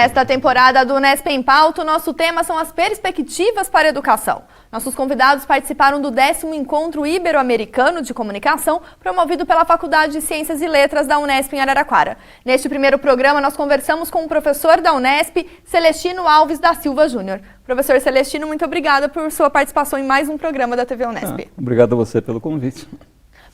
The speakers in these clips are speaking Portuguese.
Nesta temporada do Unesp em Pauta, o nosso tema são as perspectivas para a educação. Nossos convidados participaram do 10º Encontro Ibero-Americano de Comunicação, promovido pela Faculdade de Ciências e Letras da Unesp em Araraquara. Neste primeiro programa, nós conversamos com o professor da Unesp, Celestino Alves da Silva Júnior. Professor Celestino, muito obrigada por sua participação em mais um programa da TV Unesp. Obrigado a você pelo convite.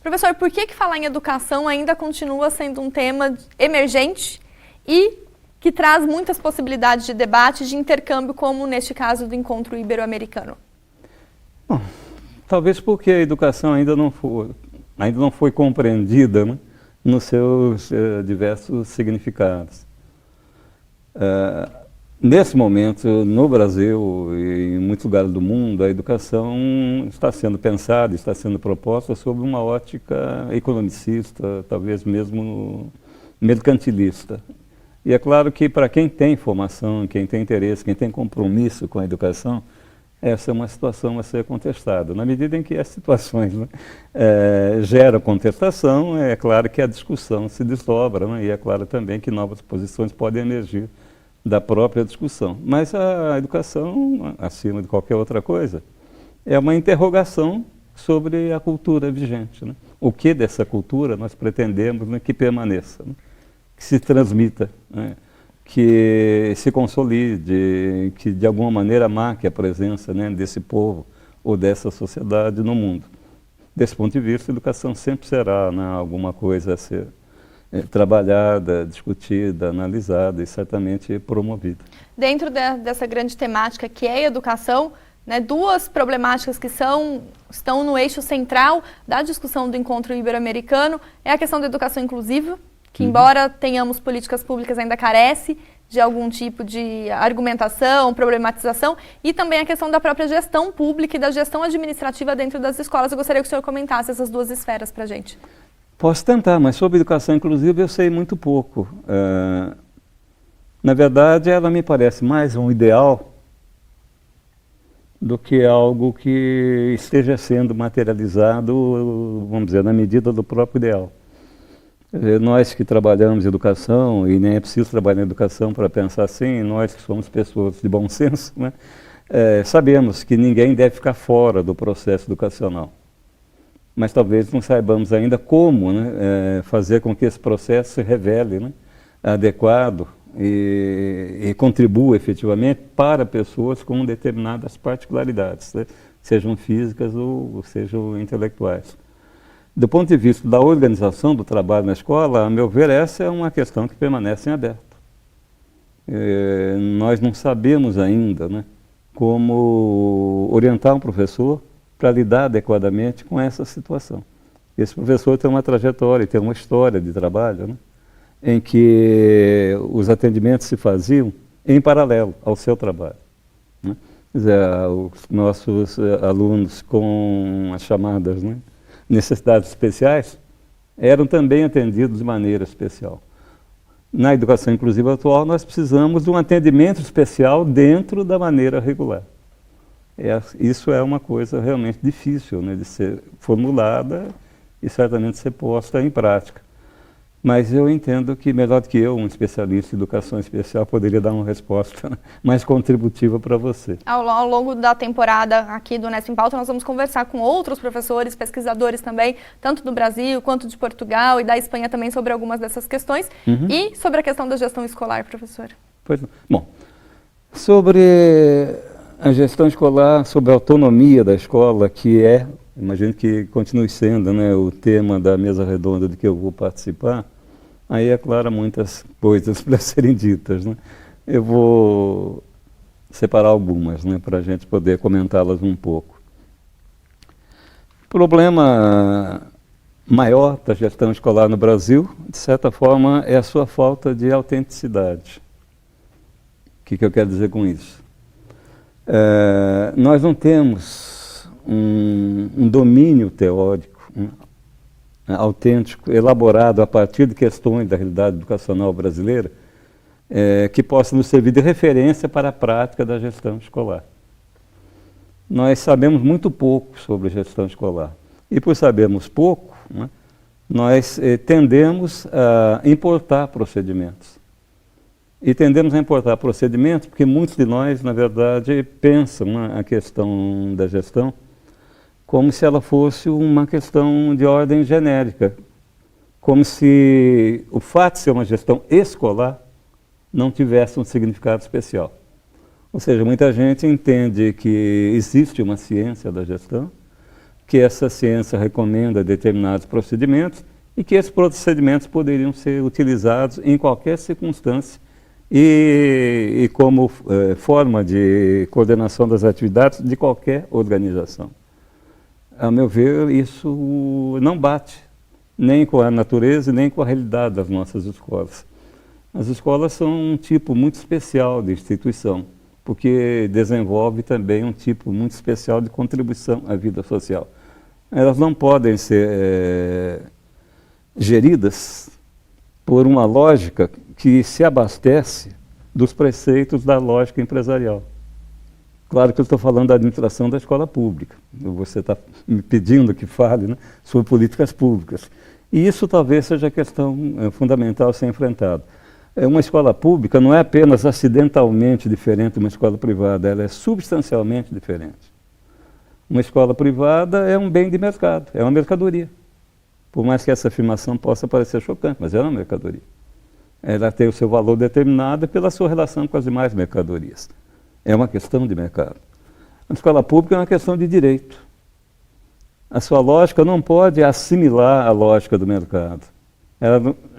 Professor, por que falar em educação ainda continua sendo um tema emergente e que traz muitas possibilidades de debate, de intercâmbio, como neste caso do Encontro Ibero-Americano? Bom, talvez porque a educação ainda não foi compreendida, né, nos seus diversos significados. Nesse momento, no Brasil e em muitos lugares do mundo, a educação está sendo pensada, está sendo proposta sob uma ótica economicista, talvez mesmo mercantilista. E é claro que para quem tem formação, quem tem interesse, quem tem compromisso com a educação, essa é uma situação a ser contestada. Na medida em que as situações, né, geram contestação, é claro que a discussão se desdobra, né, e é claro também que novas posições podem emergir da própria discussão. Mas a educação, acima de qualquer outra coisa, é uma interrogação sobre a cultura vigente, né? O que dessa cultura nós pretendemos, né, que permaneça, né? Que se transmita, né? Que se consolide, que de alguma maneira marque a presença, né, desse povo ou dessa sociedade no mundo. Desse ponto de vista, a educação sempre será, né, alguma coisa a ser trabalhada, discutida, analisada e certamente promovida. Dentro dessa grande temática que é a educação, né, duas problemáticas que estão no eixo central da discussão do Encontro Ibero-Americano é a questão da educação inclusiva, que embora tenhamos políticas públicas, ainda carece de algum tipo de argumentação, problematização, e também a questão da própria gestão pública e da gestão administrativa dentro das escolas. Eu gostaria que o senhor comentasse essas duas esferas para a gente. Posso tentar, mas sobre educação inclusiva eu sei muito pouco. Na verdade, ela me parece mais um ideal do que algo que esteja sendo materializado, vamos dizer, na medida do próprio ideal. Nós que trabalhamos em educação, e nem é preciso trabalhar em educação para pensar assim, nós que somos pessoas de bom senso, né, sabemos que ninguém deve ficar fora do processo educacional. Mas talvez não saibamos ainda como, né, fazer com que esse processo se revele, né, adequado e contribua efetivamente para pessoas com determinadas particularidades, né, sejam físicas ou sejam intelectuais. Do ponto de vista da organização do trabalho na escola, a meu ver, essa é uma questão que permanece em aberto. Nós não sabemos ainda, né, como orientar um professor para lidar adequadamente com essa situação. Esse professor tem uma trajetória, tem uma história de trabalho, né, em que os atendimentos se faziam em paralelo ao seu trabalho, né. Quer dizer, os nossos alunos com as chamadas, né, necessidades especiais eram também atendidos de maneira especial. Na educação inclusiva atual, nós precisamos de um atendimento especial dentro da maneira regular. Isso é uma coisa realmente difícil, né, de ser formulada e certamente ser posta em prática. Mas eu entendo que, melhor do que eu, um especialista em educação especial, poderia dar uma resposta, né, mais contributiva para você. Ao longo da temporada aqui do Unesp em Pauta, nós vamos conversar com outros professores, pesquisadores também, tanto do Brasil quanto de Portugal e da Espanha também, sobre algumas dessas questões. E sobre a questão da gestão escolar, professor? Pois não. Bom, sobre a gestão escolar, sobre a autonomia da escola, que imagino que continue sendo, né, o tema da mesa redonda de que eu vou participar, aí é claro, muitas coisas para serem ditas, né? Eu vou separar algumas, né, para a gente poder comentá-las um pouco. O problema maior da gestão escolar no Brasil, de certa forma, é a sua falta de autenticidade. O que eu quero dizer com isso? Nós não temos um domínio teórico, autêntico, elaborado a partir de questões da realidade educacional brasileira, que possa nos servir de referência para a prática da gestão escolar. Nós sabemos muito pouco sobre gestão escolar. E por sabermos pouco, né, nós tendemos a importar procedimentos. E tendemos a importar procedimentos porque muitos de nós, na verdade, pensam a questão da gestão como se ela fosse uma questão de ordem genérica, como se o fato de ser uma gestão escolar não tivesse um significado especial. Ou seja, muita gente entende que existe uma ciência da gestão, que essa ciência recomenda determinados procedimentos e que esses procedimentos poderiam ser utilizados em qualquer circunstância e como forma de coordenação das atividades de qualquer organização. A meu ver, isso não bate nem com a natureza nem com a realidade das nossas escolas. As escolas são um tipo muito especial de instituição, porque desenvolve também um tipo muito especial de contribuição à vida social. Elas não podem ser geridas por uma lógica que se abastece dos preceitos da lógica empresarial. Claro que eu estou falando da administração da escola pública. Você está me pedindo que fale, né, sobre políticas públicas. E isso talvez seja a questão fundamental a ser enfrentada. Uma escola pública não é apenas acidentalmente diferente de uma escola privada, ela é substancialmente diferente. Uma escola privada é um bem de mercado, é uma mercadoria. Por mais que essa afirmação possa parecer chocante, mas é uma mercadoria. Ela tem o seu valor determinado pela sua relação com as demais mercadorias. É uma questão de mercado. A escola pública é uma questão de direito. A sua lógica não pode assimilar a lógica do mercado.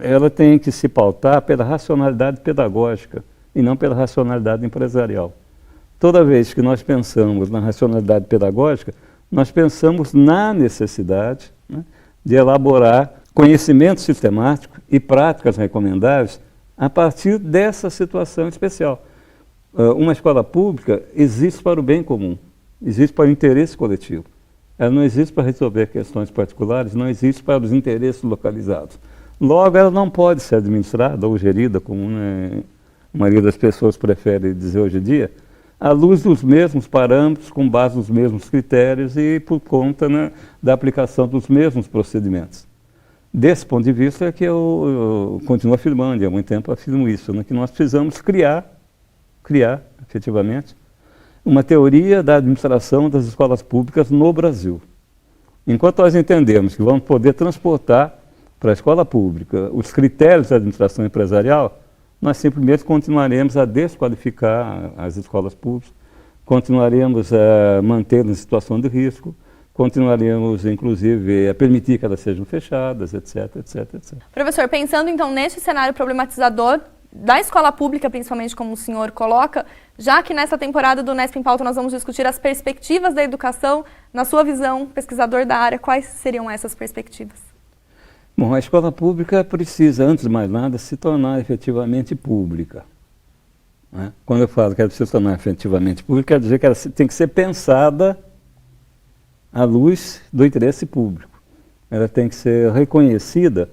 Ela tem que se pautar pela racionalidade pedagógica e não pela racionalidade empresarial. Toda vez que nós pensamos na racionalidade pedagógica, nós pensamos na necessidade, né, de elaborar conhecimento sistemático e práticas recomendáveis a partir dessa situação especial. Uma escola pública existe para o bem comum, existe para o interesse coletivo. Ela não existe para resolver questões particulares, não existe para os interesses localizados. Logo, ela não pode ser administrada ou gerida, como, né, a maioria das pessoas prefere dizer hoje em dia, à luz dos mesmos parâmetros, com base nos mesmos critérios e por conta, né, da aplicação dos mesmos procedimentos. Desse ponto de vista é que eu continuo afirmando, e há muito tempo afirmo isso, né, que nós precisamos criar, efetivamente, uma teoria da administração das escolas públicas no Brasil. Enquanto nós entendemos que vamos poder transportar para a escola pública os critérios da administração empresarial, nós simplesmente continuaremos a desqualificar as escolas públicas, continuaremos a mantê-las em situação de risco, continuaremos, inclusive, a permitir que elas sejam fechadas, etc, etc, etc. Professor, pensando então nesse cenário problematizador da escola pública, principalmente como o senhor coloca, já que nessa temporada do Unesp em Pauta nós vamos discutir as perspectivas da educação, na sua visão, pesquisador da área, quais seriam essas perspectivas? Bom, a escola pública precisa, antes de mais nada, se tornar efetivamente pública. Né? Quando eu falo que ela precisa se tornar efetivamente pública, quer dizer que ela tem que ser pensada à luz do interesse público. Ela tem que ser reconhecida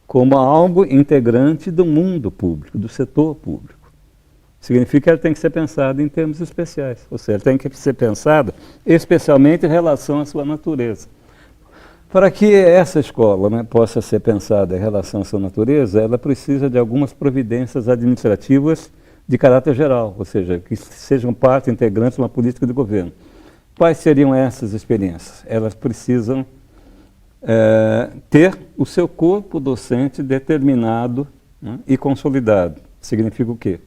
como algo integrante do mundo público, do setor público. Significa que ela tem que ser pensada em termos especiais, ou seja, ela tem que ser pensada especialmente em relação à sua natureza. Para que essa escola, né, possa ser pensada em relação à sua natureza, ela precisa de algumas providências administrativas de caráter geral, ou seja, que sejam parte integrante de uma política de governo. Quais seriam essas experiências? Elas precisam ter o seu corpo docente determinado, né, e consolidado. Significa o quê?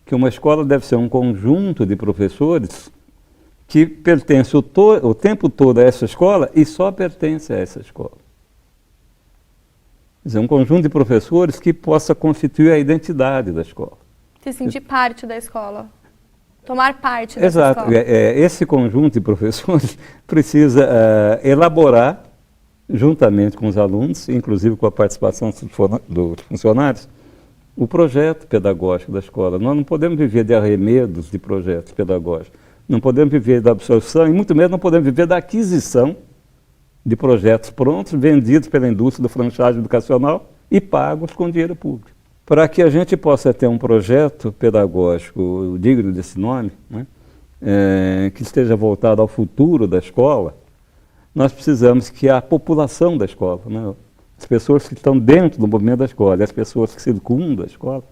Que uma escola deve ser um conjunto de professores que pertence o tempo todo a essa escola e só pertence a essa escola. Quer dizer, um conjunto de professores que possa constituir a identidade da escola. Se sentir parte da escola. Tomar parte dessa escola. Exato. Esse conjunto de professores precisa elaborar, juntamente com os alunos, inclusive com a participação dos funcionários, o projeto pedagógico da escola. Nós não podemos viver de arremedos de projetos pedagógicos. Não podemos viver da absorção e muito menos não podemos viver da aquisição de projetos prontos, vendidos pela indústria do franchise educacional e pagos com dinheiro público. Para que a gente possa ter um projeto pedagógico digno desse nome, né, que esteja voltado ao futuro da escola, nós precisamos que a população da escola, né, as pessoas que estão dentro do movimento da escola, as pessoas que circundam a escola,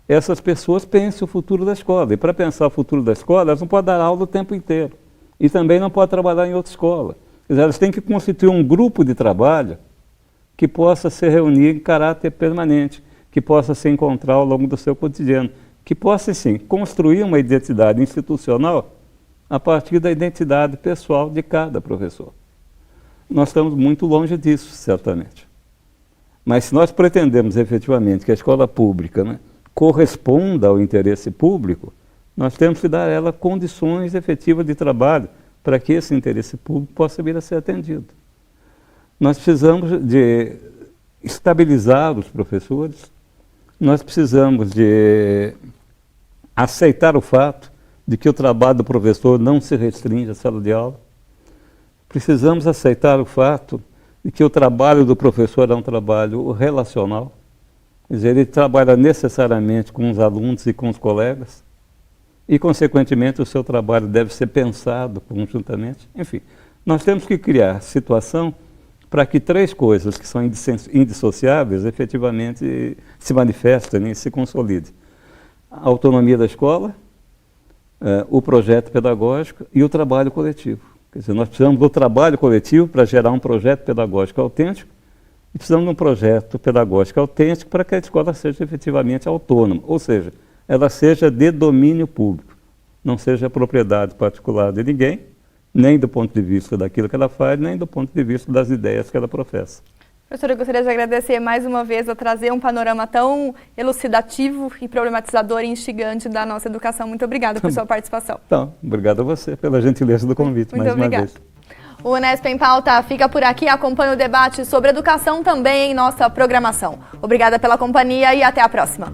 essas pessoas pensem o futuro da escola. E para pensar o futuro da escola, elas não podem dar aula o tempo inteiro. E também não podem trabalhar em outra escola. Quer dizer, elas têm que constituir um grupo de trabalho que possa se reunir em caráter permanente, que possa se encontrar ao longo do seu cotidiano, que possa, sim, construir uma identidade institucional a partir da identidade pessoal de cada professor. Nós estamos muito longe disso, certamente. Mas se nós pretendemos efetivamente que a escola pública, né, corresponda ao interesse público, nós temos que dar a ela condições efetivas de trabalho para que esse interesse público possa vir a ser atendido. Nós precisamos de estabilizar os professores, nós precisamos de aceitar o fato de que o trabalho do professor não se restringe à sala de aula. Precisamos aceitar o fato de que o trabalho do professor é um trabalho relacional. Quer dizer, ele trabalha necessariamente com os alunos e com os colegas e, consequentemente, o seu trabalho deve ser pensado conjuntamente. Enfim, nós temos que criar situação para que três coisas que são indissociáveis efetivamente se manifestem e se consolidem. A autonomia da escola, o projeto pedagógico e o trabalho coletivo. Quer dizer, nós precisamos do trabalho coletivo para gerar um projeto pedagógico autêntico e precisamos de um projeto pedagógico autêntico para que a escola seja efetivamente autônoma, ou seja, ela seja de domínio público, não seja propriedade particular de ninguém, nem do ponto de vista daquilo que ela faz, nem do ponto de vista das ideias que ela professa. Professora, eu gostaria de agradecer mais uma vez a trazer um panorama tão elucidativo e problematizador e instigante da nossa educação. Muito obrigada por sua participação. Então, obrigado a você pela gentileza do convite, mais uma vez. O Unesp em Pauta fica por aqui. Acompanhe o debate sobre educação também em nossa programação. Obrigada pela companhia e até a próxima.